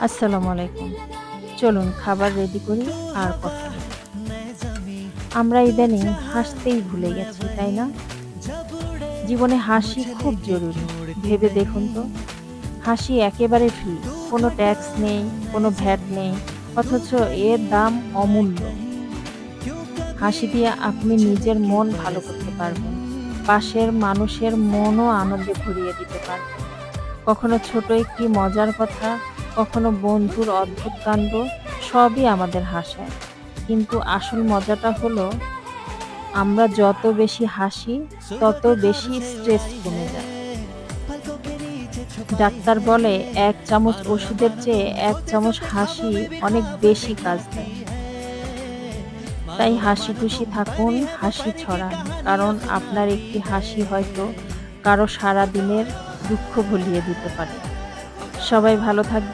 আসসালামু আলাইকুম। চলুন খাবার রেডি করি আর কথা বলি। আমরা ইদানিং হাসতেই ভুলে গেছি, তাই না? জীবনে হাসি খুব জরুরি। ভেবে দেখুন তো, হাসি একেবারে ফ্রি। কোনো ট্যাক্স নেই, কোনো ভ্যাট নেই। অথচ এর দাম অমূল্য। হাসি দিয়ে আপনি নিজের মন ভালো করতে পারবেন। পাশের মানুষের মনও আনন্দে ভরিয়ে দিতে পারবেন। কখনো ছোট একটি মজার কথা, কখনো বন্ধুর অদ্ভুত কাণ্ড, সবই আমাদের হাসায়। কিন্তু আসল মজাটা হলো আমরা যত বেশি হাসি, তত বেশি স্ট্রেস কমে যায়। ডাক্তার বলে ১ চামচ ওষুধের চেয়ে ১ চামচ হাসি অনেক বেশি কাজ দেয়। তাই হাসিখুশি থাকুন, হাসি ছড়ান। কারণ আপনার একটি হাসি হয়তো কারো সারাদিনের দুঃখ ভুলিয়ে দিতে পারে। সবাই ভালো থাকবেন।